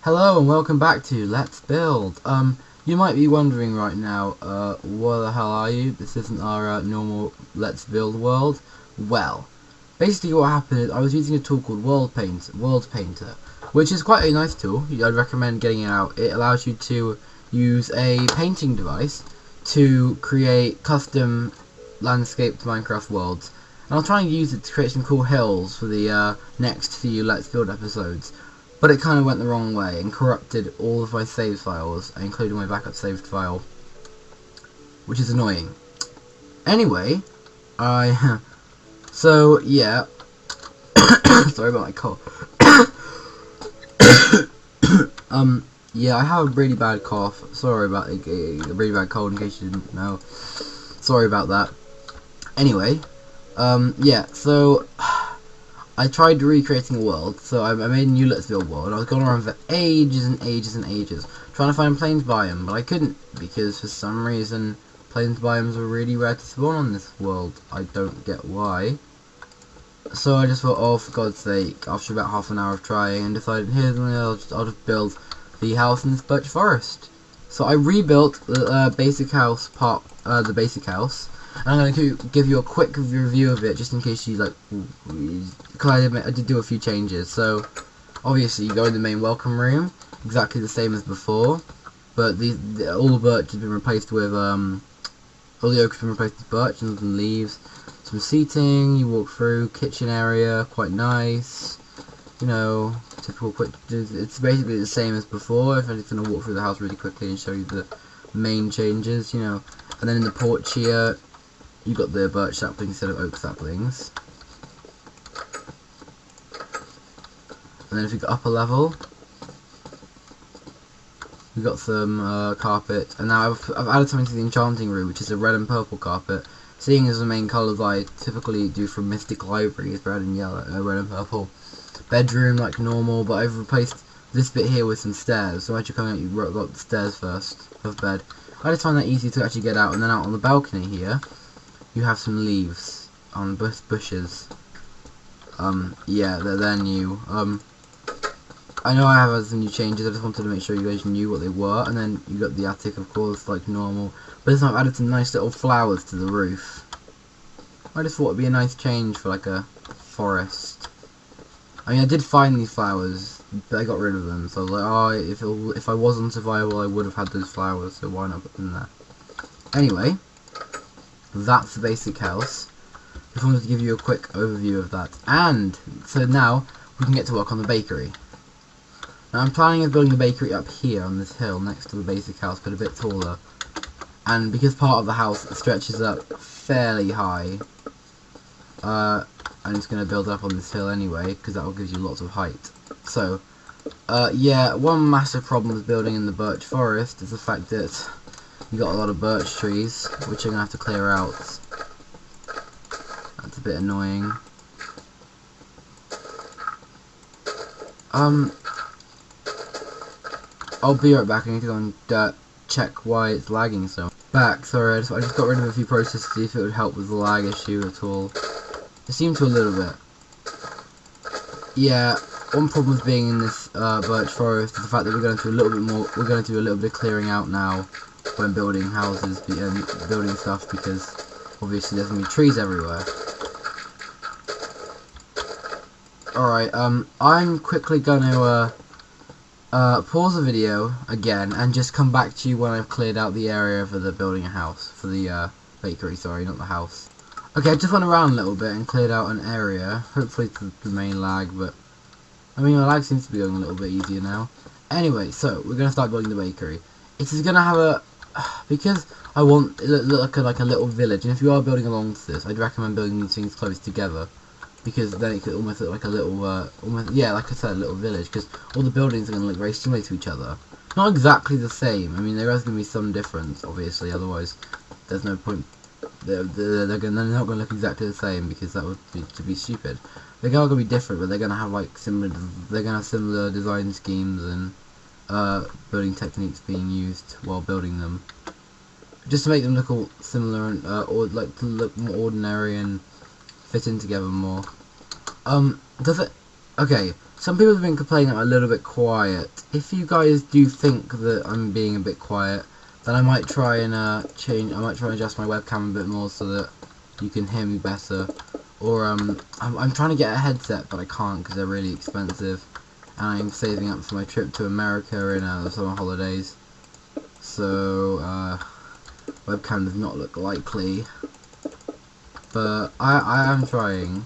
Hello and welcome back to Let's Build. You might be wondering right now, what the hell are you? This isn't our normal Let's Build world. Well, basically what happened is I was using a tool called World Painter, which is quite a nice tool. I'd recommend getting it out. It allows you to use a painting device to create custom landscaped Minecraft worlds. And I'll try and use it to create some cool hills for the next few Let's Build episodes. But it kind of went the wrong way and corrupted all of my save files, including my backup saved file, which is annoying. Anyway, so yeah, sorry about my cough. Yeah, I have a really bad cough. Sorry about a really bad cold, in case you didn't know. Sorry about that. Anyway, yeah, so I tried recreating a world, so I made a new Let's Build world. I was going around for ages and ages and ages, trying to find plains biome, but I couldn't, because for some reason, plains biomes are really rare to spawn on this world. I don't get why. So I just thought, oh, for God's sake, after about half an hour of trying, and decided, here's me, I'll just build the house in this birch forest. So I rebuilt the basic house the basic house. And I'm going to give you a quick review of it, just in case you because I did do a few changes. So, obviously, you go in the main welcome room, exactly the same as before, but all the birch has been replaced with, all the oak has been replaced with birch and some leaves. Some seating, you walk through, kitchen area, quite nice, you know, typical quick, it's basically the same as before. If I'm just going to walk through the house really quickly and show you the main changes, you know. And then in the porch here, you got the birch saplings instead of oak saplings. And then if you go up a level, we got some carpet. And now I've added something to the enchanting room, which is a red and purple carpet. Seeing as the main colours I typically do from Mystic Library is red and yellow, red and purple. Bedroom like normal, but I've replaced this bit here with some stairs. So as you're coming out, you've got the stairs first of bed. I just find that easy to actually get out, and then out on the balcony here, you have some leaves on bushes. Yeah, they're new. I know I have had some new changes. I just wanted to make sure you guys knew what they were. And then you got the attic, of course, like normal. But this time I've added some nice little flowers to the roof. I just thought it'd be a nice change for like a forest. I mean, I did find these flowers, but I got rid of them. So I was like, oh, if I was on survival, I would have had those flowers. So why not put them there? Anyway, that's the basic house. Just wanted to give you a quick overview of that. And so now we can get to work on the bakery. Now I'm planning on building the bakery up here on this hill next to the basic house, but a bit taller. And because part of the house stretches up fairly high, I'm just going to build up on this hill anyway, because that will give you lots of height. So, yeah, one massive problem with building in the birch forest is the fact that you got a lot of birch trees, which I'm going to have to clear out. That's a bit annoying. I'll be right back. I need to go and check why it's lagging so much. Sorry, I just got rid of a few processes to see if it would help with the lag issue at all. It seemed to a little bit. Yeah, one problem with being in this birch forest is the fact that we're going to do a little bit more. We're going to do a little bit of clearing out now when building houses and building stuff, because obviously there's going to be trees everywhere. Alright, I'm quickly going to pause the video again and just come back to you when I've cleared out the area for the building a house, for the bakery, sorry, not the house. Okay, I just went around a little bit and cleared out an area, hopefully to the main lag, but I mean my lag seems to be going a little bit easier now. Anyway, so we're going to start building the bakery. It is going to have a, because I want it look like a little village, and if you are building along to this, I'd recommend building these things close together, because then it could almost look like a little, yeah, like I said, a little village, because all the buildings are going to look very similar to each other. Not exactly the same, I mean there is going to be some difference, obviously, otherwise there's no point. They're not going to look exactly the same, because that would be stupid. They're going to be different, but they're going to have like similar design schemes and building techniques being used while building them, just to make them look all similar and or to look more ordinary and fit in together more. Does it Okay, some people have been complaining I'm a little bit quiet. If you guys do think that I'm being a bit quiet, then I might try and change. I might try and adjust my webcam a bit more so that you can hear me better. Or I'm trying to get a headset, but I can't because they're really expensive, and I'm saving up for my trip to America in the summer holidays. So webcam does not look likely, but I am trying.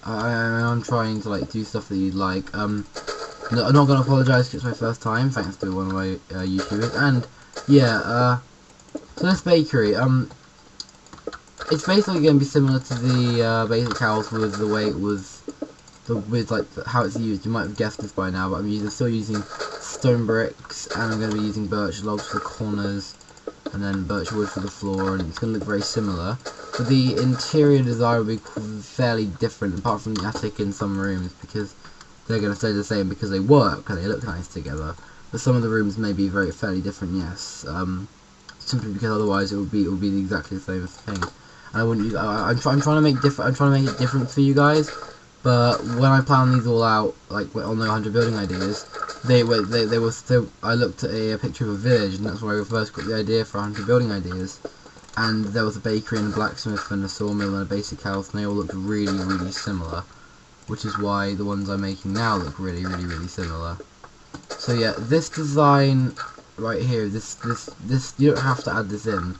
I'm trying to like do stuff that you'd like. No, I'm not gonna apologise because it's my first time, thanks to one of my YouTubers. And yeah, so this bakery, it's basically gonna be similar to the basic house with the way it was, with like how it's used. You might have guessed this by now, but I'm still using stone bricks, and I'm gonna be using birch logs for the corners, and then birch wood for the floor, and it's gonna look very similar. But the interior design will be fairly different, apart from the attic in some rooms, because they're going to stay the same because they work and they look nice together. But some of the rooms may be fairly different, yes. Simply because otherwise it would be exactly the same thing. And I wouldn't. I'm trying to make it different for you guys. But when I planned these all out, like on the 100 building ideas, they were still. I looked at a picture of a village, and that's where I first got the idea for 100 building ideas. And there was a bakery and a blacksmith and a sawmill and a basic house, and they all looked really similar, which is why the ones I'm making now look really similar. So yeah, this design right here, this you don't have to add this in.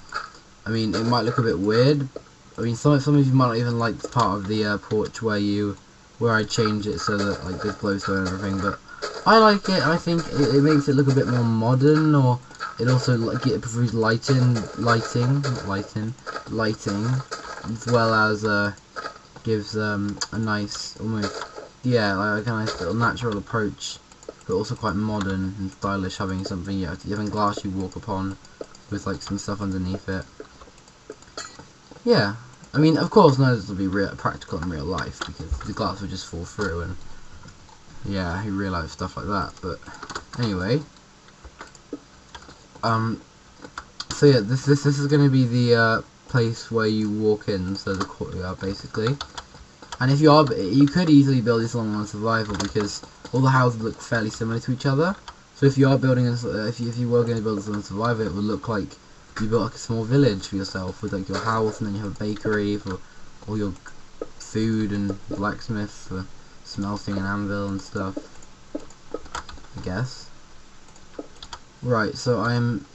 I mean, it might look a bit weird. I mean, some of you might not even like this part of the porch where I change it so that like there's glowstone and everything, but I like it. I think it makes it look a bit more modern, or it also like it provides lighting, as well as gives a nice, almost, yeah, like a nice little natural approach, but also quite modern and stylish, having something, yeah, having glass you walk upon with like some stuff underneath it. Yeah, I mean, of course, none of this will be practical in real life because the glass would just fall through, and yeah, in real life stuff like that. But anyway, so yeah, this is going to be the place where you walk in, so the courtyard basically. And if you could easily build this along on survival because all the houses look fairly similar to each other. So if you are building, if you were going to build this on survival, it would look like you built like a small village for yourself with like your house, and then you have a bakery for all your food, and blacksmith for smelting and anvil and stuff, I guess. Right, so I'm...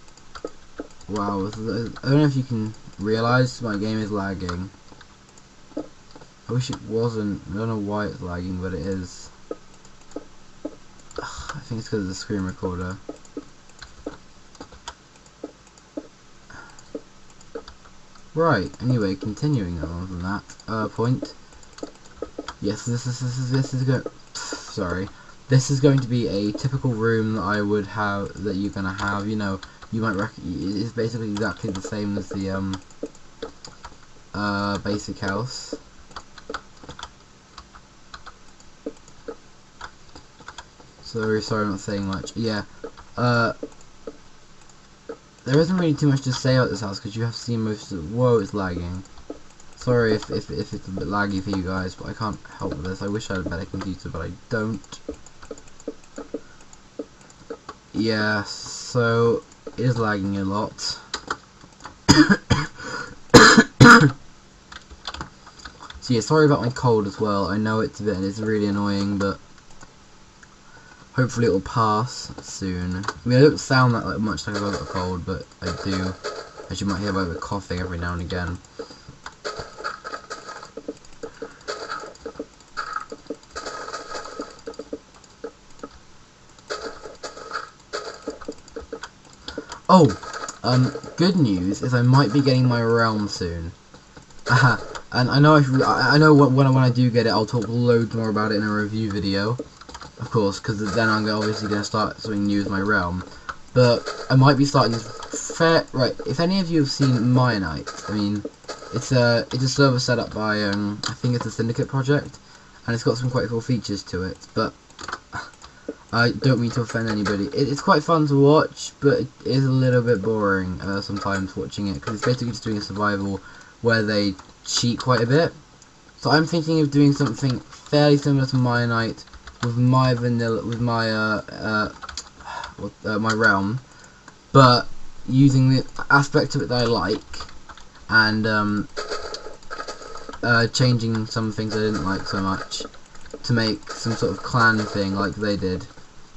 Wow, I don't know if you can realise my game is lagging. I wish it wasn't. I don't know why it's lagging, but it is. I think it's because of the screen recorder. Right, anyway, continuing on from that point. Yes, this is going... Sorry. This is going to be a typical room that I would have, that you're gonna have, you know, you might it's basically exactly the same as the, basic house. Sorry, I'm not saying much. Yeah, there isn't really too much to say about this house, because you have seen most of... Whoa, it's lagging. Sorry if it's a bit laggy for you guys, but I can't help with this. I wish I had a better computer, but I don't. Yeah, so it is lagging a lot. So yeah, sorry about my cold as well. I know it's really annoying, but hopefully it will pass soon. I mean, I don't sound that like much like I've got a cold, but I do, as you might hear by the coughing every now and again. Oh, good news is I might be getting my realm soon. And I know when I do get it, I'll talk loads more about it in a review video, of course, because then I'm obviously going to start something new with my realm. But I might be starting this right. If any of you have seen Mionite, I mean, it's a server set up by I think it's a Syndicate project, and it's got some quite cool features to it. But I don't mean to offend anybody. It's quite fun to watch, but it is a little bit boring sometimes watching it, because it's basically just doing a survival where they cheat quite a bit. So I'm thinking of doing something fairly similar to Maya Knight with my vanilla, with my my realm, but using the aspect of it that I like, and changing some things I didn't like so much to make some sort of clan thing like they did.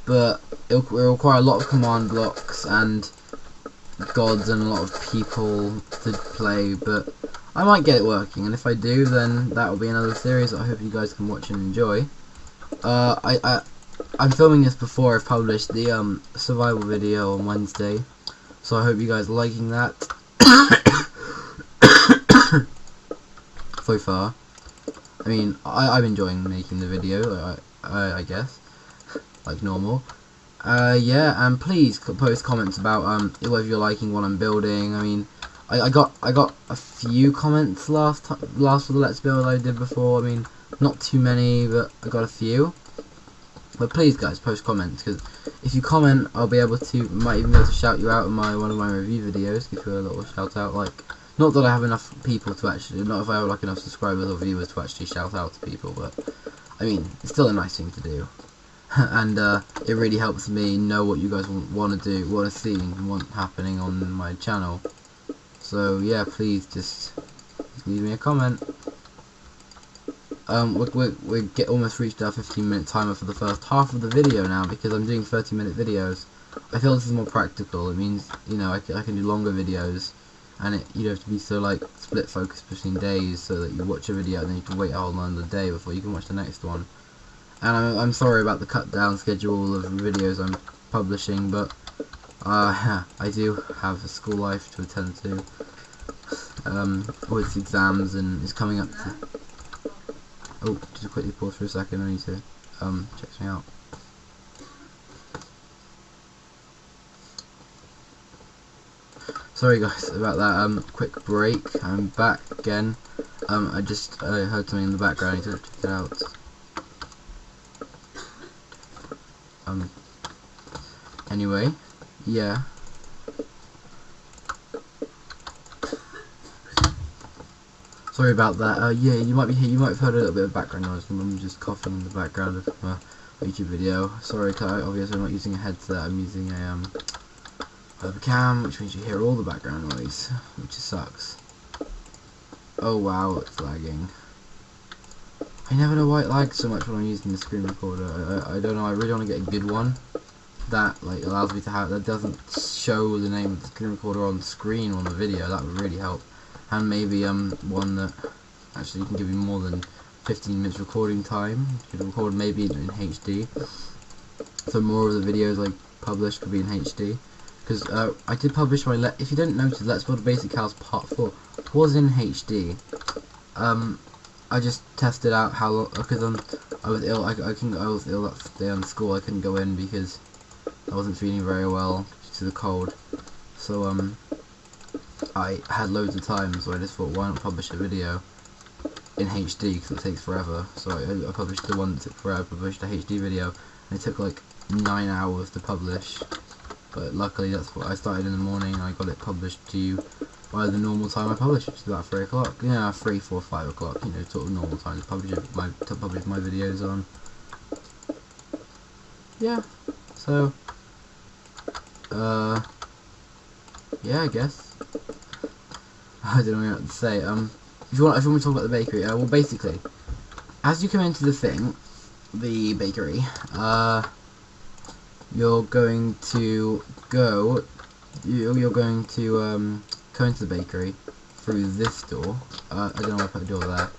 But it'll require a lot of command blocks and gods and a lot of people to play, but I might get it working, and if I do, then that will be another series that I hope you guys can watch and enjoy. I'm filming this before I've published the survival video on Wednesday, so I hope you guys are liking that so far. I mean, I'm enjoying making the video, I guess, like normal. Yeah, and please post comments about whether you're liking what I'm building. I mean, I got a few comments last for the Let's Build I did before. I mean, not too many, but I got a few. But please, guys, post comments, because if you comment, I'll be able to, might even be able to shout you out in one of my review videos. Give you a little shout out. Like, not that I have enough people to actually, not if I have like enough subscribers or viewers to actually shout out to people, but I mean, it's still a nice thing to do. And it really helps me know what you guys want to do, want to see, and want happening on my channel. So yeah, please just leave me a comment. We almost reached our 15-minute timer for the first half of the video now, because I'm doing 30-minute videos. I feel this is more practical. It means, you know, I can do longer videos, and you don't have to be so like split focus between days, so that you watch a video and then you can wait a whole another day before you can watch the next one. And I'm sorry about the cut down schedule of videos I'm publishing, but I do have a school life to attend to, with exams, and it's coming up to. Oh, just quickly pause for a second. I need to check something out. Sorry guys about that. Quick break. I'm back again. I just heard something in the background. I need to check it out. Anyway, yeah. Sorry about that. Yeah, you might have heard a little bit of background noise from me just coughing in the background of my YouTube video. Sorry, obviously I'm not using a headset. I'm using a webcam, which means you hear all the background noise, which sucks. Oh wow, it's lagging. I never know why it lags so much when I'm using the screen recorder. I don't know. I really want to get a good one that like allows me to have, that doesn't show the name of the screen recorder on the screen on the video. That would really help. And maybe one that actually can give you more than 15 minutes recording time. You can record maybe in HD, so more of the videos I publish could be in HD. Because I did publish my if you didn't notice, Let's Build Basic House Part 4 was in HD. I just tested out how long, because I was ill. I was ill that day on school. I couldn't go in because I wasn't feeling very well due to the cold. So I had loads of time, so I just thought, why not publish a video in HD, because it takes forever. So I published the one that took forever. I published a HD video, and it took like 9 hours to publish. But luckily, that's what I started in the morning, and I got it published to you by the normal time I publish, which is about 3 o'clock. Yeah, 3, 4, 5 o'clock. You know, sort of normal time to publish my videos on. Yeah. So, yeah, I guess. I don't know what to say. If you want to talk about the bakery, well, basically, as you come into the bakery, you're going to go into the bakery through this door. I don't know why I put a door there.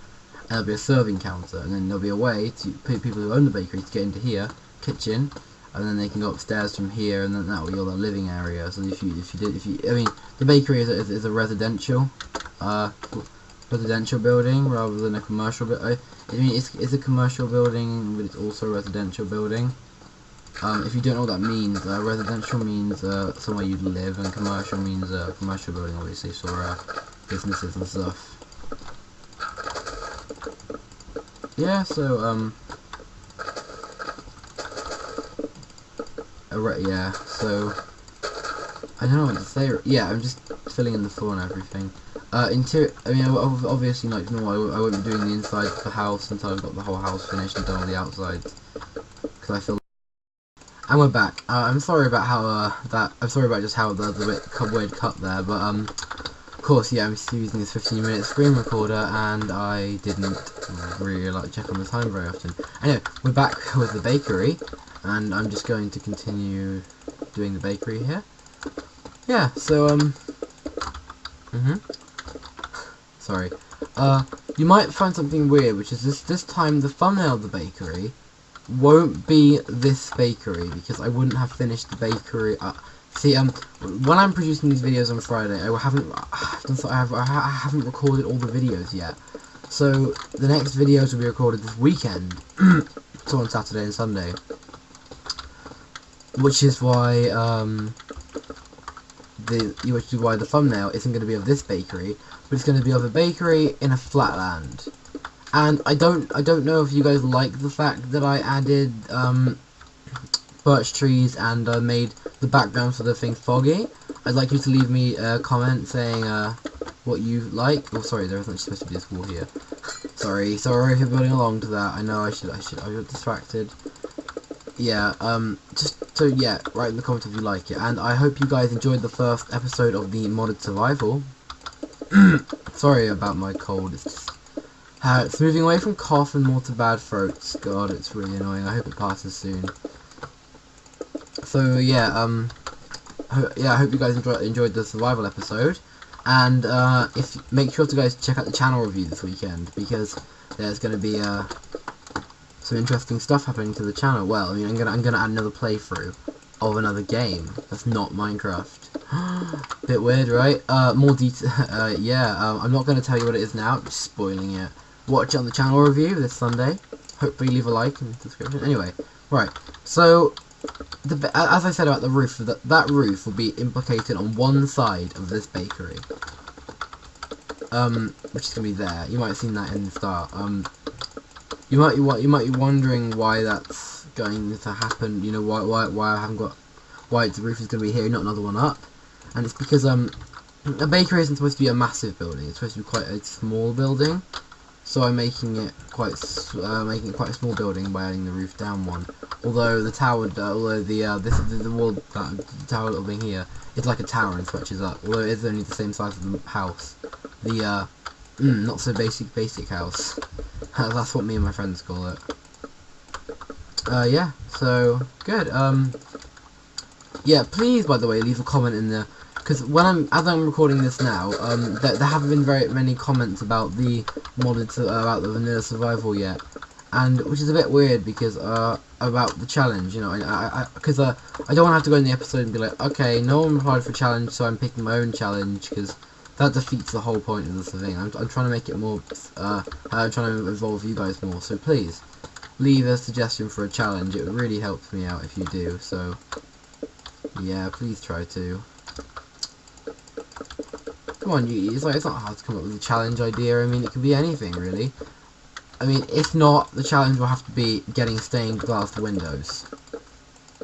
And there'll be a serving counter, and then there'll be a way to people who own the bakery to get into here, kitchen, and then they can go upstairs from here, and then that will be all the living area. So I mean, the bakery is a residential building rather than a commercial building. I mean, it's a commercial building, but it's also a residential building. If you don't know what that means, residential means somewhere you live, and commercial means a commercial building, obviously, for businesses and stuff. Yeah, so so I don't know what to say. Yeah, I'm just filling in the floor and everything. interior. I mean, obviously, like normal, I won't be doing the inside of the house until I've got the whole house finished and done all the outsides. Because I feel. And we're back. I'm sorry about how I'm sorry about just how the weird cut there, but of course, yeah, I'm still using this 15-minute screen recorder, and I didn't really like check on the time very often. Anyway, we're back with the bakery, and I'm just going to continue doing the bakery here. Yeah, so sorry. You might find something weird, which is this time the thumbnail of the bakery won't be this bakery, because I wouldn't have finished the bakery. See, when I'm producing these videos on Friday, I haven't recorded all the videos yet. So the next videos will be recorded this weekend, so on Saturday and Sunday, which is why the thumbnail isn't going to be of this bakery, but it's going to be of a bakery in a flatland. And I don't know if you guys like the fact that I added birch trees and made the background for the thing foggy. I'd like you to leave me a comment saying what you like. Oh, sorry, there isn't supposed to be this wall here. sorry if you're building along to that. I know I got distracted. Yeah, just so yeah, write in the comments if you like it. And I hope you guys enjoyed the first episode of the modded survival. Sorry about my cold. It's moving away from cough and more to bad throats. God, it's really annoying. I hope it passes soon. So yeah, I hope you guys enjoyed the survival episode, and make sure to guys check out the channel review this weekend, because there's going to be some interesting stuff happening to the channel. Well, I mean, I'm gonna add another playthrough of another game that's not Minecraft. Bit weird, right? More detail. Yeah. I'm not gonna tell you what it is now. Just spoiling it. Watch it on the channel review this Sunday. Hopefully leave a like in the description. Anyway, right. So, as I said about the roof, that roof will be implicated on one side of this bakery. Which is gonna be there. You might have seen that in the start. You might be wondering why that's going to happen. You know, why I haven't got, why the roof is gonna be here, not another one up. And it's because a bakery isn't supposed to be a massive building. It's supposed to be quite a small building. So I'm making it quite a small building by adding the roof down one. Although the tower, the wall, the tower little thing here, it's like a tower and stretches up. Although it is only the same size as the house. The not so basic house. That's what me and my friends call it. Yeah. So good. Yeah. Please, by the way, leave a comment in the. Because as I'm recording this now, there haven't been very many comments about the about the vanilla survival yet, and which is a bit weird because about the challenge, you know, because I don't want to have to go in the episode and be like, okay, no one replied for challenge, so I'm picking my own challenge, because that defeats the whole point of this thing. I'm trying to make it more, I'm trying to involve you guys more. So please leave a suggestion for a challenge. It really helps me out if you do. So yeah, please try to. Come on, it's not hard to come up with a challenge idea. I mean, it could be anything, really. I mean, if not, the challenge will have to be getting stained glass windows.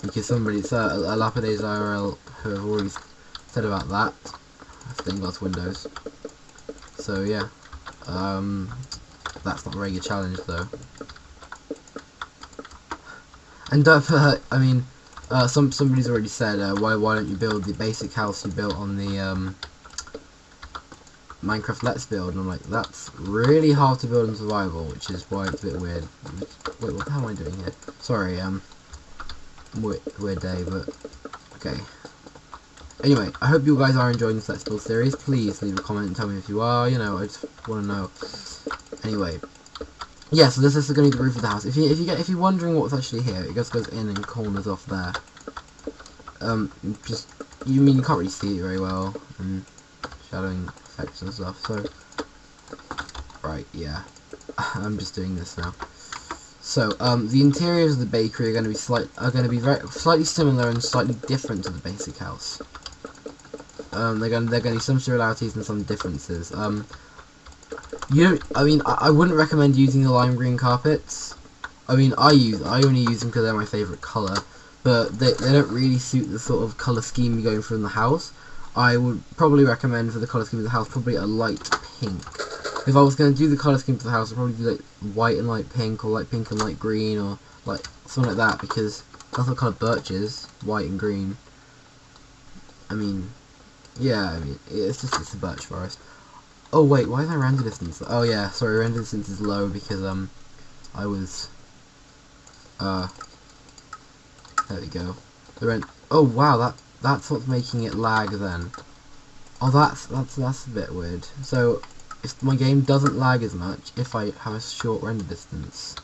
Because somebody's a Lapidays IRL who have already said about that. Stained glass windows. So, yeah. That's not a very good challenge, though. And I mean, somebody's already said, why don't you build the basic house you built on the, Minecraft Let's Build, and I'm like, that's really hard to build in survival, which is why it's a bit weird. Wait, what the hell am I doing here? Sorry, weird day, but okay. Anyway, I hope you guys are enjoying this Let's Build series. Please leave a comment and tell me if you are, you know, I just want to know. Anyway, yeah, so this is going to be the roof of the house. If you're wondering what's actually here, it just goes in and corners off there. You can't really see it very well, and shadowing effects and stuff, so right, yeah. I'm just doing this now. So the interiors of the bakery are going to be slightly similar and slightly different to the basic house. They're going to be some similarities and some differences. I wouldn't recommend using the lime green carpets. I mean, I only use them because they're my favourite colour, but they don't really suit the sort of colour scheme you're going for in the house. I would probably recommend for the colour scheme of the house probably a light pink. If I was going to do the colour scheme for the house, I'd probably do like white and light pink, or light pink and light green, or like something like that, because that's what colour birch is, white and green. I mean, yeah, I mean, it's a birch forest. Oh wait, why is my render distance? Oh yeah, sorry, render distance is low because I was there we go. Oh wow, that's what's making it lag then. Oh, that's a bit weird. So if my game doesn't lag as much if I have a short render distance.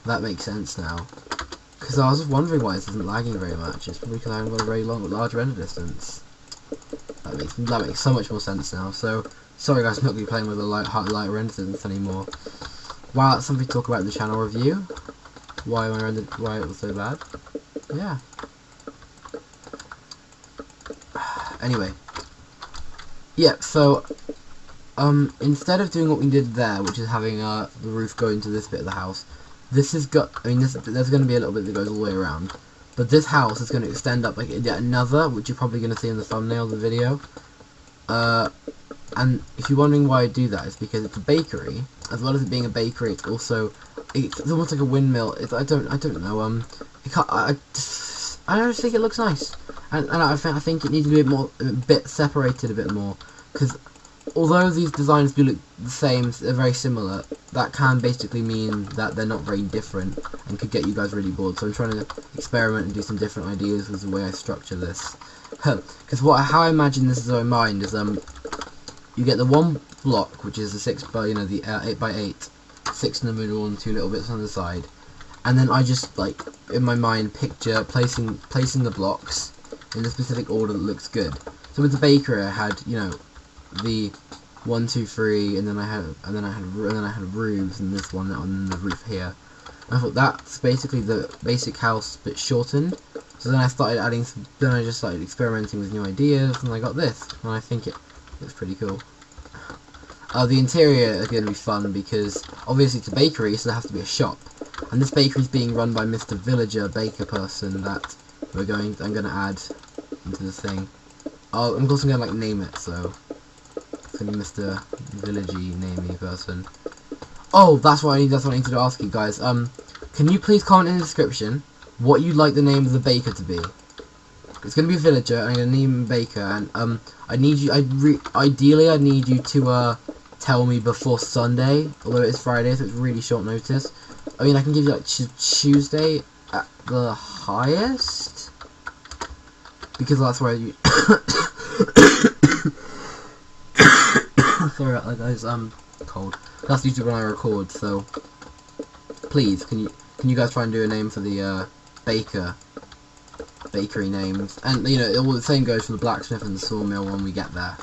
That makes sense now. Because I was just wondering why this isn't lagging very much. It's probably because I haven't got a very large render distance. That makes so much more sense now. So sorry guys, I'm not going to be playing with a light render distance anymore. Wow, that's something to talk about in the channel review. Why it was so bad. Yeah. Anyway. Yeah, so instead of doing what we did there, which is having the roof go into this bit of the house, there's going to be a little bit that goes all the way around. But this house is going to extend up like yet another, which you're probably going to see in the thumbnail of the video. And if you're wondering why I do that, it's because it's a bakery. As well as it being a bakery, it's almost like a windmill. I don't know. I just think it looks nice, and I think it needs to be a bit separated a bit more, because although these designs do look the same, they're very similar. That can basically mean that they're not very different and could get you guys really bored. So I'm trying to experiment and do some different ideas with the way I structure this. Because how I imagine this is in my mind is you get the one block, which is the 6 by the 8 by 8, 6 in the middle and 2 little bits on the side, and then I just like in my mind picture placing the blocks in a specific order that looks good. So with the bakery, I had the 1, 2, 3, and then I had roofs, and this one, and the roof here. And I thought that's basically the basic house but shortened. So then I started adding then I just started experimenting with new ideas, and I got this, and I think it looks pretty cool. The interior is going to be fun because obviously it's a bakery, so there has to be a shop, and this bakery is being run by Mr. Villager Baker person that I'm going to add into this thing. I'm also going to name it, so it's going to be Mr. Villagey naming person. Oh, that's what I need to ask you guys. Can you please comment in the description what you'd like the name of the baker to be? It's going to be a villager, and I'm going to name him Baker, and ideally I need you to tell me before Sunday, although it's Friday, so it's really short notice. I mean, I can give you Tuesday at the highest, because that's where you sorry about that guys, cold. That's usually when I record, so please, can you guys try and do a name for the bakery names, and all the same goes for the blacksmith and the sawmill when we get there.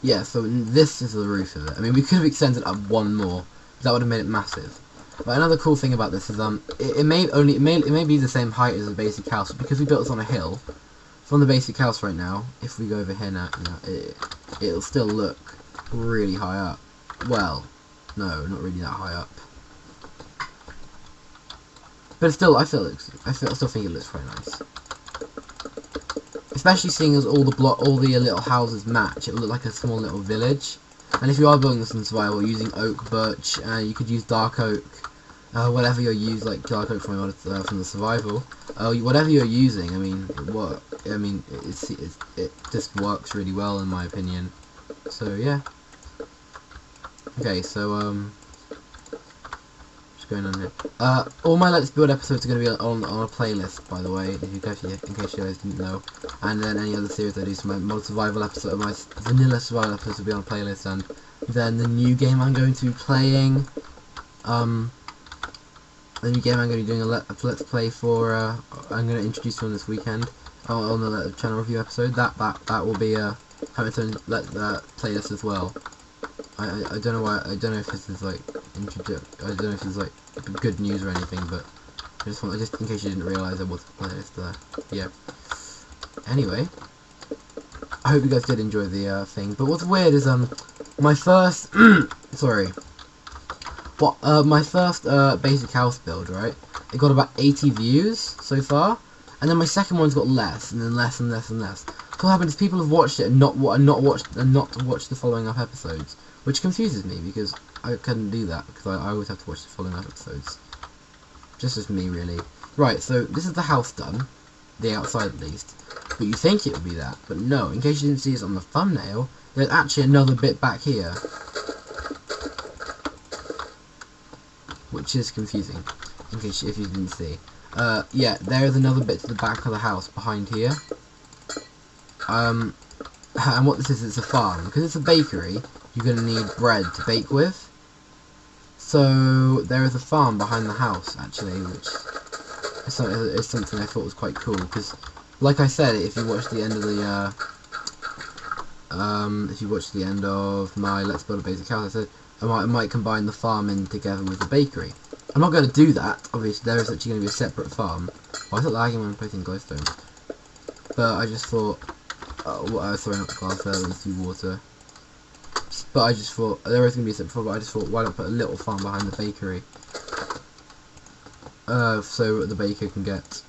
Yeah, so this is the roof of it. I mean, we could have extended up one more, that would have made it massive. But another cool thing about this is it may be the same height as the basic house, but because we built this on a hill. From the basic house right now, if we go over here now, it'll still look really high up. Well, no, not really that high up. But still, I still think it looks quite nice. Especially seeing as all the little houses match, it will look like a small little village. And if you are building this in survival using oak, birch, you could use dark oak, whatever you're using, like dark oak from the survival. Whatever you're using, I mean, it just works really well in my opinion. So yeah. Okay, so going on here. All my Let's Build episodes are going to be on a playlist, by the way, in case you guys didn't know. And then any other series I do, so my mod survival episode, my vanilla survival episodes will be on a playlist, and then the new game I'm going to be playing, the new game I'm going to be doing a let's play for, I'm going to introduce one this weekend, on the channel review episode. That will be have its own playlist as well. I don't know why. I don't know if this is I don't know if this is good news or anything, but just in case you didn't realise there was a playlist there. Yeah. Anyway, I hope you guys did enjoy the thing. But what's weird is my first sorry. My first basic house build, right? it got about 80 views so far, and then my second one's got less, and then less and less and less. So what happened is people have watched it and not watched the following up episodes, which confuses me because I couldn't do that because I always have to watch the following up episodes. Just as me, really. Right, so this is the house done, the outside at least. But you think it would be that, but no. In case you didn't see this on the thumbnail, there's actually another bit back here, which is confusing. In case if you didn't see, yeah, there is another bit to the back of the house behind here. And what this is, it's a farm. Because it's a bakery, you're gonna need bread to bake with. So there is a farm behind the house, actually, which is something I thought was quite cool. Because, like I said, if you watch the end of the my Let's Build a Basic House, I said I might combine the farming together with the bakery. I'm not going to do that. Obviously, there is actually going to be a separate farm. Why is it lagging when I'm placing glowstone? But I just thought, I was throwing up the glass there into water. But I just thought there is going to be a separate farm. But I just thought, why not put a little farm behind the bakery, so the baker can get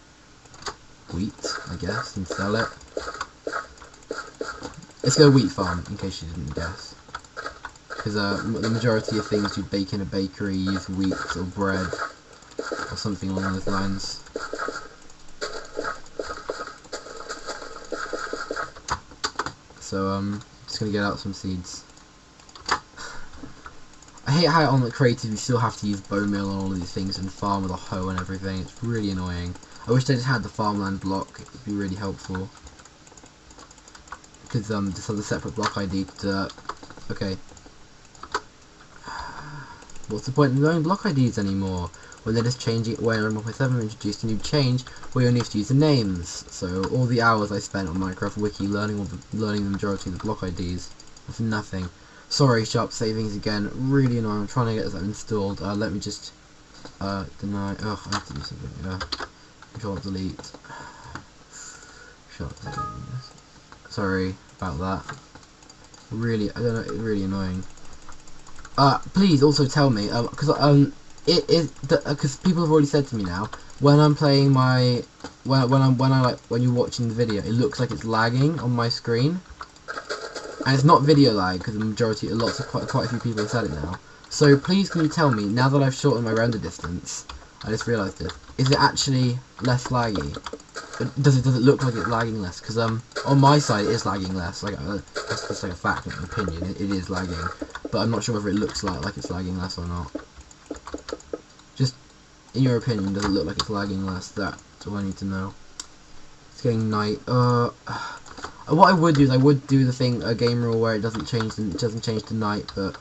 wheat, I guess, and sell it. Let's go wheat farm, in case you didn't guess. Because the majority of things you bake in a bakery use wheat or bread or something along those lines. So just gonna get out some seeds. I hate how on the creative you still have to use bone meal and all of these things and farm with a hoe and everything. It's really annoying. I wish they just had the farmland block. It would be really helpful. Because just have a separate block ID to okay. What's the point in knowing block IDs anymore when they're just changing it? When 1.7 introduced a new change where you only have to use the names. So all the hours I spent on Minecraft Wiki learning the majority of the block IDs for nothing. Sorry, sharp savings again. Really annoying. I'm trying to get that installed. Let me just deny. Ugh, I have to do something. Control delete. Sharp savings. Sorry about that. Really, I don't know. It's really annoying. Please also tell me, because it is because people have already said to me now when I'm playing my when you're watching the video, it looks like it's lagging on my screen, and it's not video lag because quite a few people have said it now. So please, can you tell me now that I've shortened my render distance? I just realised this. Is it actually less laggy? Does it look like it's lagging less? Because on my side it is lagging less. Like that's just like a fact, not an opinion. It is lagging, but I'm not sure whether it looks like it's lagging less or not. Just in your opinion, does it look like it's lagging less? That's all I need to know. It's getting night. What I would do is I would do the thing a game rule where it doesn't change to night, but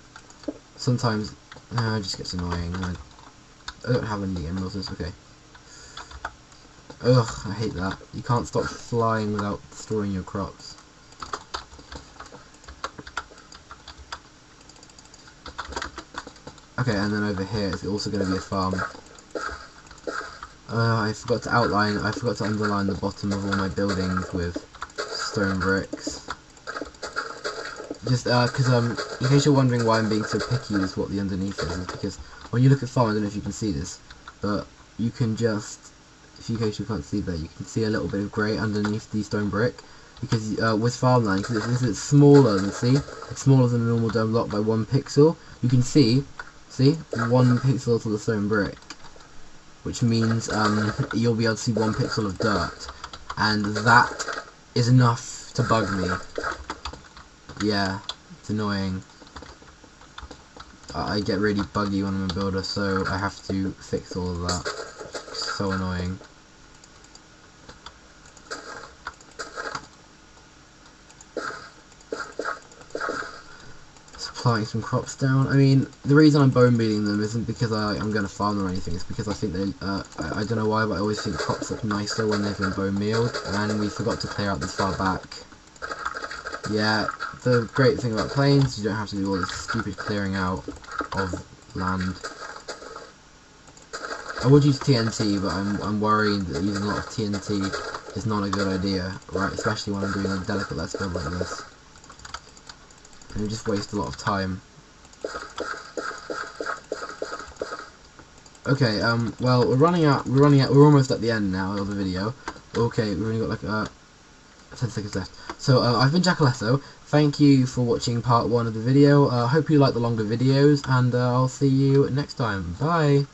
sometimes it just gets annoying. I don't have any game rules. It's okay. Ugh, I hate that. You can't stop flying without storing your crops. Okay, and then over here it's also going to be a farm. I forgot to underline the bottom of all my buildings with stone bricks. Just because in case you're wondering why I'm being so picky with what the underneath is because when you look at farm, I don't know if you can see this, but you can just, in case you can't see there, you can see a little bit of grey underneath the stone brick, because with farmland, because it's smaller than, it's smaller than a normal dome block by 1 pixel, you can see 1 pixel to the stone brick, which means you'll be able to see 1 pixel of dirt, and that is enough to bug me. Yeah, it's annoying. I get really buggy when I'm a builder, so I have to fix all of that. It's so annoying. Just planting some crops down. I mean, the reason I'm bone mealing them isn't because I'm going to farm them or anything. It's because I think they, I don't know why, but I always think crops look nicer when they've been bone mealed, and we forgot to clear out this far back. Yeah, the great thing about plains is you don't have to do all this stupid clearing out of land. I would use TNT, but I'm worried that using a lot of TNT is not a good idea, right? Especially when I'm doing a delicate let's build like this. And you just waste a lot of time. Okay, well, we're almost at the end now of the video. Okay, we've only got like 10 seconds left. So, I've been Jackalesso. Thank you for watching part 1 of the video. Hope you like the longer videos, and I'll see you next time. Bye!